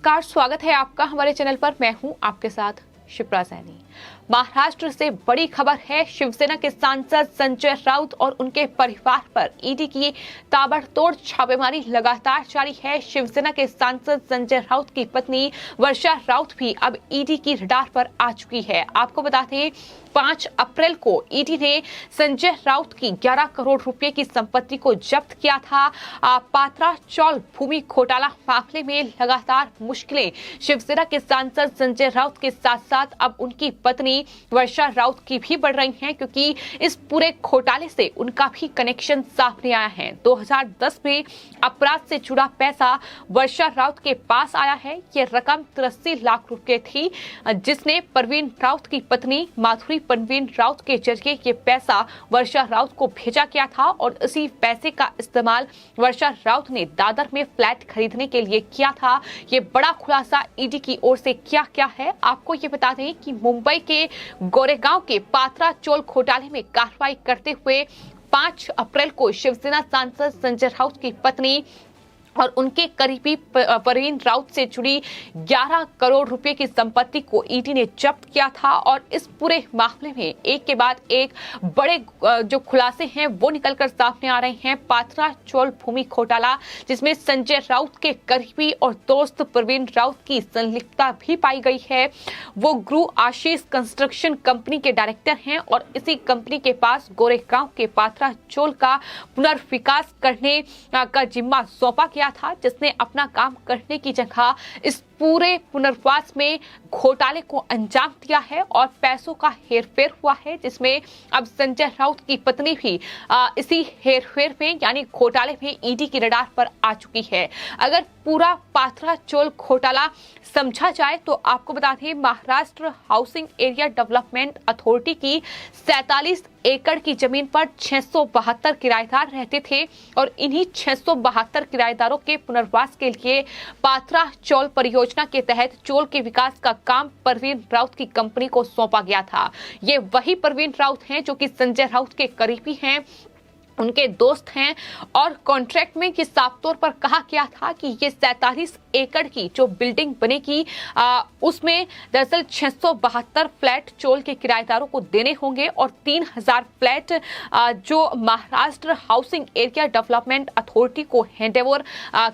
नमस्कार, स्वागत है आपका हमारे चैनल पर। मैं हूं आपके साथ शिप्रा सैनी। महाराष्ट्र से बड़ी खबर है। शिवसेना के सांसद संजय राउत और उनके परिवार पर ईडी की ताबड़तोड़ छापेमारी लगातार जारी है। शिवसेना के सांसद संजय राउत की पत्नी वर्षा राउत भी अब ईडी की रडार पर आ चुकी है। आपको बता दें, 5 अप्रैल को ईडी ने संजय राउत की 11 करोड़ रुपए की संपत्ति को जब्त किया था। पात्रा चौल भूमि घोटाला मामले में लगातार मुश्किलें शिवसेना के सांसद संजय राउत के साथ साथ अब उनकी पत्नी वर्षा राउत की भी बढ़ रही हैं, क्योंकि इस पूरे घोटाले से उनका भी कनेक्शन सामने आया है। 2010 में अपराध से जुड़ा पैसा वर्षा राउत के पास आया है। ये रकम 83 लाख रुपए थी, जिसने परवीन राउत की पत्नी माधुरी परवीन राउत के जरिए ये पैसा वर्षा राउत को भेजा गया था और इसी पैसे का इस्तेमाल वर्षा राउत ने दादर में फ्लैट खरीदने के लिए किया था। ये बड़ा खुलासा ईडी की ओर से क्या क्या है, आपको ये बता दें कि मुंबई के गोरेगांव के पात्रा चोल घोटाले में कार्रवाई करते हुए 5 अप्रैल को शिवसेना सांसद संजय राउत की पत्नी और उनके करीबी परवीन राउत से जुड़ी 11 करोड़ रुपए की संपत्ति को ईडी ने जब्त किया था। और इस पूरे मामले में एक के बाद एक बड़े जो खुलासे हैं वो निकलकर सामने आ रहे हैं। पात्रा चौल भूमि घोटाला, जिसमें संजय राउत के करीबी और दोस्त परवीन राउत की संलिप्तता भी पाई गई है। वो गुरु आशीष कंस्ट्रक्शन कंपनी के डायरेक्टर हैं और इसी कंपनी के पास गोरेगांव के पात्रा चौल का पुनर्विकास करने का जिम्मा सौंपा गया था, जिसने अपना काम करने की जगह इस पूरे पुनर्वास में घोटाले को अंजाम दिया है और पैसों का हेरफेर हुआ है, जिसमें अब संजय राउत की पत्नी भी इसी हेरफेर में यानी घोटाले में ईडी की रडार पर आ चुकी है। अगर पूरा पात्रा चोल घोटाला समझा जाए तो आपको बता दें, Maharashtra housing area development authority की 47 एकड़ की जमीन पर 672 किराएदार रहते थे और इन्हीं 672 किराएदारों के पुनर्वास के लिए पात्रा चौल परियोजना के तहत चोल के विकास का काम परवीन राउत की कंपनी को सौंपा गया था। ये वही परवीन राउत हैं जो कि संजय राउत के करीबी हैं, उनके दोस्त हैं और कॉन्ट्रैक्ट में ये साफ तौर पर कहा गया था कि ये 47 एकड़ की जो बिल्डिंग बनेगी उसमें दरअसल 672 फ्लैट चोल के किराएदारों को देने होंगे और 3000 फ्लैट जो Maharashtra housing area development authority को हैंडओवर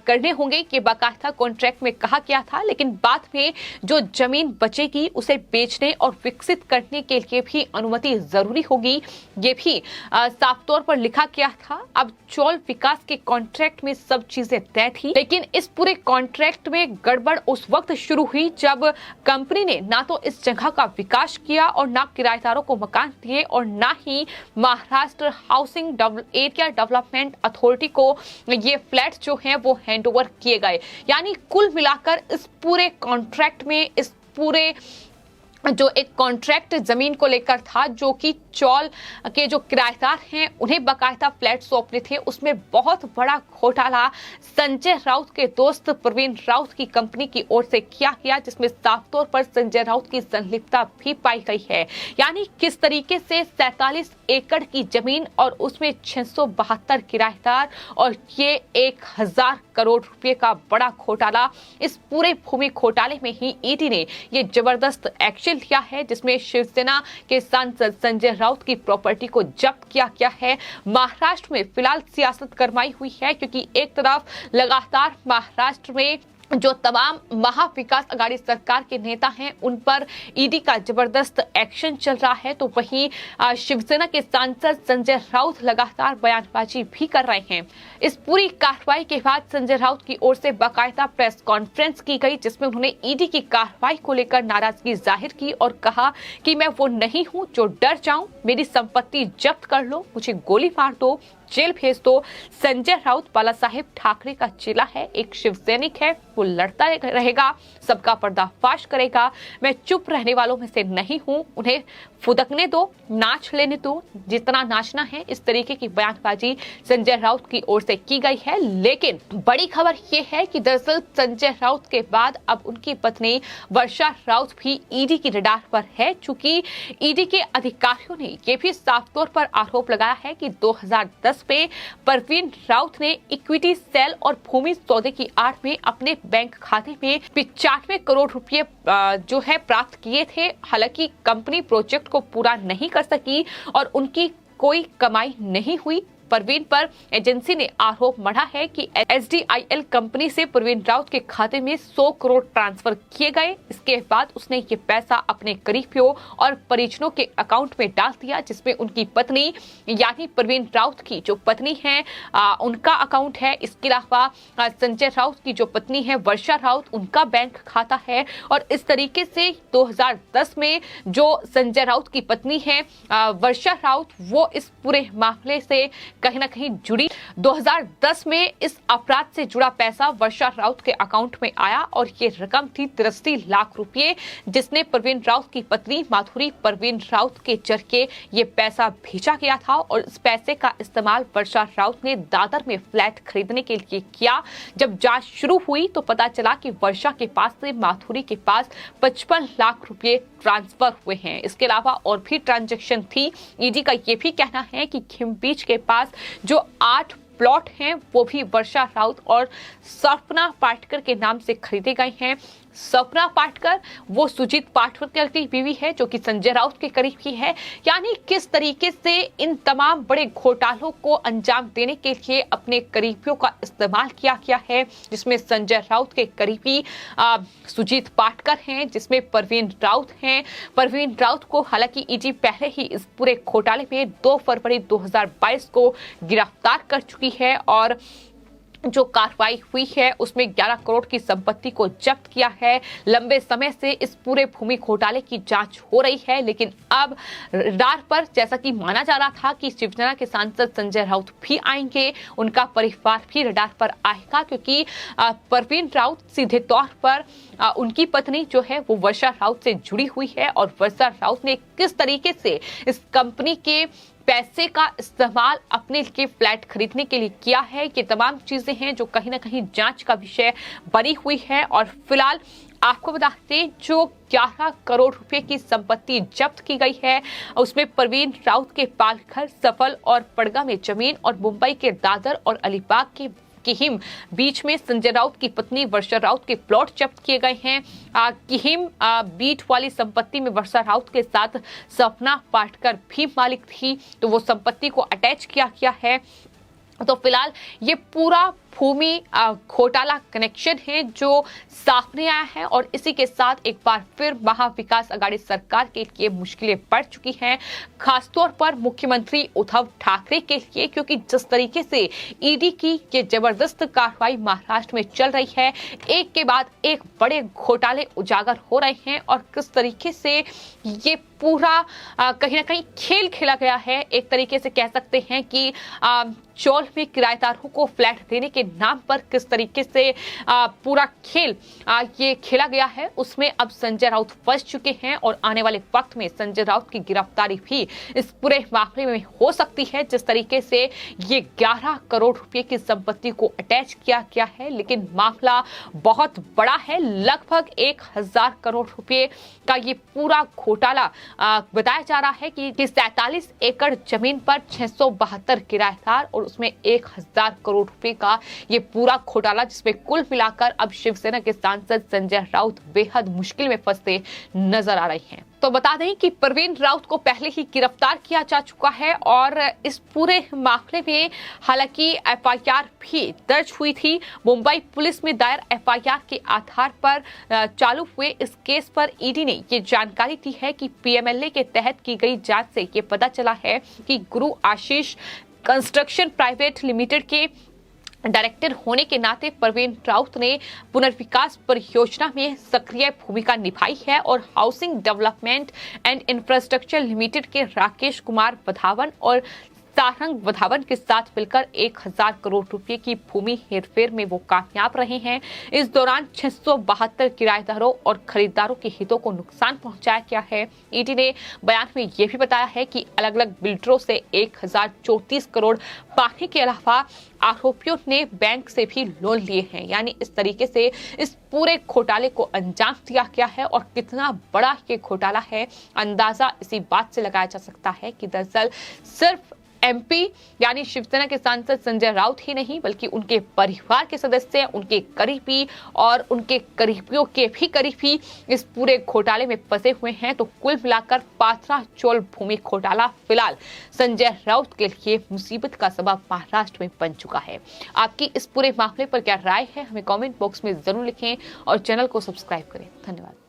करने होंगे। ये बाकायदा कॉन्ट्रैक्ट में कहा गया था, लेकिन बाद में जो जमीन बचेगी उसे बेचने और विकसित करने के लिए भी अनुमति जरूरी होगी, ये भी साफ तौर पर लिखा क्या था। अब चौल विकास के कॉन्ट्रैक्ट में सब चीजें तय थी, लेकिन इस पूरे कॉन्ट्रैक्ट में गड़बड़ उस वक्त शुरू हुई जब कंपनी ने ना तो इस जगह का विकास किया और ना किराएदारों को मकान दिए और ना ही Maharashtra housing area development authority को ये फ्लैट जो हैं वो हैंडओवर किए गए। यानी कुल मिलाकर इस पूरे कॉन्ट्रैक्ट में इस पूरे जो एक कॉन्ट्रैक्ट जमीन को लेकर था, जो कि चौल के जो किराएदार हैं उन्हें बाकायदा फ्लैट सौंपने थे, उसमें बहुत बड़ा घोटाला संजय राउत के दोस्त परवीन राउत की कंपनी की ओर से किया गया, जिसमें साफ तौर पर संजय राउत की संलिप्तता भी पाई गई है। यानी किस तरीके से 47 एकड़ की जमीन और उसमें 672 किराएदार और ये 1000 करोड़ रुपए का बड़ा घोटाला। इस पूरे भूमि घोटाले में ही ईडी ने ये जबरदस्त एक्शन लिया है, जिसमें शिवसेना के सांसद संजय राउत की प्रॉपर्टी को जब्त किया गया है। महाराष्ट्र में फिलहाल सियासत गरमाई हुई है, क्योंकि एक तरफ लगातार महाराष्ट्र में जो तमाम महाविकास आघाड़ी सरकार के नेता हैं उन पर ईडी का जबरदस्त एक्शन चल रहा है, तो वहीं शिवसेना के सांसद संजय राउत लगातार बयानबाजी भी कर रहे हैं। इस पूरी कार्रवाई के बाद संजय राउत की ओर से बाकायदा प्रेस कॉन्फ्रेंस की गई, जिसमें उन्होंने ईडी की कार्रवाई को लेकर नाराजगी जाहिर की और कहा कि मैं वो नहीं हूं जो डर जाऊं, मेरी संपत्ति जब्त कर लो, मुझे गोली मार दो, जेल भेज दो। संजय राउत बाला साहेब ठाकरे का चेला है, एक शिवसैनिक है, वो लड़ता रहेगा, सबका पर्दाफाश करेगा। मैं चुप रहने वालों में से नहीं हूं, उन्हें फुदकने दो, नाच लेने दो, जितना नाचना है। इस तरीके की बयानबाजी संजय राउत की ओर से की गई है। लेकिन बड़ी खबर यह है कि दरअसल संजय राउत के बाद अब उनकी पत्नी वर्षा राउत भी ईडी की रडार पर है, चूंकि ईडी के अधिकारियों ने यह भी साफ तौर पर आरोप लगाया है कि 2010 2010 में परवीन राउत ने इक्विटी सेल और भूमि सौदे की आड़ में अपने बैंक खाते में 95 करोड़ रुपए जो है प्राप्त किए थे। हालांकि कंपनी प्रोजेक्ट को पूरा नहीं कर सकी और उनकी कोई कमाई नहीं हुई। परवीन पर एजेंसी ने आरोप मढ़ा है कि SDIL कंपनी से परवीन राउत के खाते में 100 करोड़ ट्रांसफर किए गए। इसके बाद उसने ये पैसा अपने करीबियों और परिजनों के अकाउंट में डाल दिया, जिसमें उनकी पत्नी यानी परवीन राउत की जो पत्नी है उनका अकाउंट है। इसके अलावा संजय राउत की जो पत्नी है वर्षा राउत, उनका बैंक खाता है। और इस तरीके से 2010 में जो संजय राउत की पत्नी है वर्षा राउत, वो इस पूरे मामले से कहीं ना कहीं जुड़ी। 2010 में इस अपराध से जुड़ा पैसा वर्षा राउत के अकाउंट में आया और ये रकम थी 83 लाख रुपए, जिसने परवीन राउत की पत्नी माधुरी परवीन राउत के जरिए ये पैसा भेजा गया था। और इस पैसे का इस्तेमाल वर्षा राउत ने दादर में फ्लैट खरीदने के लिए किया। जब जांच शुरू हुई तो पता चला कि वर्षा के पास से माधुरी के पास 55 लाख रुपए ट्रांसफर हुए हैं। इसके अलावा और भी ट्रांजैक्शन थी। ईडी का ये भी कहना है कि खिम बीच के पास जो 8 प्लॉट हैं वो भी वर्षा राउत और सपना पाटकर के नाम से खरीदे गए हैं। सपना पाटकर वो सुजीत पाटकर की बीवी है जो कि संजय राउत के करीब की है। यानी किस तरीके से इन तमाम बड़े घोटालों को अंजाम देने के लिए अपने करीबियों का इस्तेमाल किया गया है, जिसमें संजय राउत के करीबी सुजीत पाटकर हैं, जिसमें परवीन राउत हैं। परवीन राउत को हालांकि ईडी पहले ही इस पूरे घोटाले में 2 फरवरी 2022 को गिरफ्तार कर चुकी है और जो कार्रवाई हुई है उसमें 11 करोड़ की संपत्ति को जब्त किया है। लंबे समय से इस पूरे भूमि घोटाले की जांच हो रही है, लेकिन अब रडार पर जैसा कि माना जा रहा था कि शिवसेना के सांसद संजय राउत भी आएंगे, उनका परिवार भी रडार पर आएगा, क्योंकि परवीन राउत सीधे तौर पर उनकी पत्नी जो है वो वर्षा राउत से जुड़ी हुई है और वर्षा राउत ने किस तरीके से इस कंपनी के पैसे का इस्तेमाल अपने के फ्लैट खरीदने के लिए किया है। ये तमाम चीजें हैं जो कहीं ना कहीं जांच का विषय बनी हुई है। और फिलहाल आपको बता दें जो 11 करोड़ रुपए की संपत्ति जब्त की गई है उसमें परवीन राउत के पालघर, सफल और पड़गा में जमीन और मुंबई के दादर और अलीबाग के किहिम बीच में संजय राउत की पत्नी वर्षा राउत के प्लॉट जब्त किए गए हैं। किहिम बीट वाली संपत्ति में वर्षा राउत के साथ सपना पाटकर भी मालिक थी, तो वो संपत्ति को अटैच किया गया है। तो फिलहाल ये पूरा भूमि घोटाला कनेक्शन है जो सामने आया है और इसी के साथ एक बार फिर महाविकास आघाड़ी सरकार के लिए मुश्किलें बढ़ चुकी हैं, खासतौर पर मुख्यमंत्री उद्धव ठाकरे के लिए, क्योंकि जिस तरीके से ईडी की ये जबरदस्त कार्रवाई महाराष्ट्र में चल रही है, एक के बाद एक बड़े घोटाले उजागर हो रहे हैं और किस तरीके से ये पूरा कहीं ना कहीं खेल खेला गया है। एक तरीके से कह सकते हैं कि चौल में किराएदारों को फ्लैट देने के नाम पर किस तरीके से पूरा खेल ये खेला गया है, उसमें अब संजय राउत फंस चुके हैं और आने वाले वक्त में संजय राउत की गिरफ्तारी भी इस पूरे मामले में हो सकती है। जिस तरीके से ये 11 करोड़ रुपए की संपत्ति को अटैच किया गया है, लेकिन मामला बहुत बड़ा है। लगभग 1000 करोड़ रुपए का ये पूरा घोटाला बताया जा रहा है कि 47 एकड़ जमीन पर 672 किराएदार और उसमें 1000 करोड़ रुपए का ये पूरा घोटाला, जिसमें कुल मिलाकर अब शिवसेना के सांसद संजय राउत बेहद मुश्किल में फंसते नजर आ रहे हैं। तो बता दें कि परवीन राउत को पहले ही गिरफ्तार किया जा चुका है और इस पूरे मामले में हालांकि एफआईआर भी दर्ज हुई थी। मुंबई पुलिस में दायर एफआईआर के आधार पर चालू हुए इस केस पर ईडी ने ये जानकारी दी है कि पीएमएलए के तहत की गई जांच से ये पता चला है कि गुरु आशीष कंस्ट्रक्शन प्राइवेट लिमिटेड के डायरेक्टर होने के नाते परवीन राउत ने पुनर्विकास परियोजना में सक्रिय भूमिका निभाई है और housing development and infrastructure limited के राकेश कुमार वधावन और सारंग वधावन के साथ मिलकर 1000 करोड़ रुपए की भूमि हेरफेर में वो कामयाब रहे हैं। इस दौरान 672 किराएदारों और खरीदारों के हितों को नुकसान पहुंचाया गया है। ईडी ने बयान में यह भी बताया है कि अलग अलग बिल्डरों से 1034 करोड़ पाने के अलावा आरोपियों ने बैंक से भी लोन लिए हैं। यानी इस तरीके से इस पूरे घोटाले को अंजाम दिया गया है और कितना बड़ा ये घोटाला है, अंदाजा इसी बात से लगाया जा सकता है कि दरअसल सिर्फ एमपी यानी शिवसेना के सांसद संजय राउत ही नहीं बल्कि उनके परिवार के सदस्य, उनके करीबी और उनके करीबियों के भी करीबी इस पूरे घोटाले में फंसे हुए हैं। तो कुल मिलाकर पात्रा चौल भूमि घोटाला फिलहाल संजय राउत के लिए मुसीबत का सबब महाराष्ट्र में बन चुका है। आपकी इस पूरे मामले पर क्या राय है, हमें कमेंट बॉक्स में जरूर लिखें और चैनल को सब्सक्राइब करें। धन्यवाद।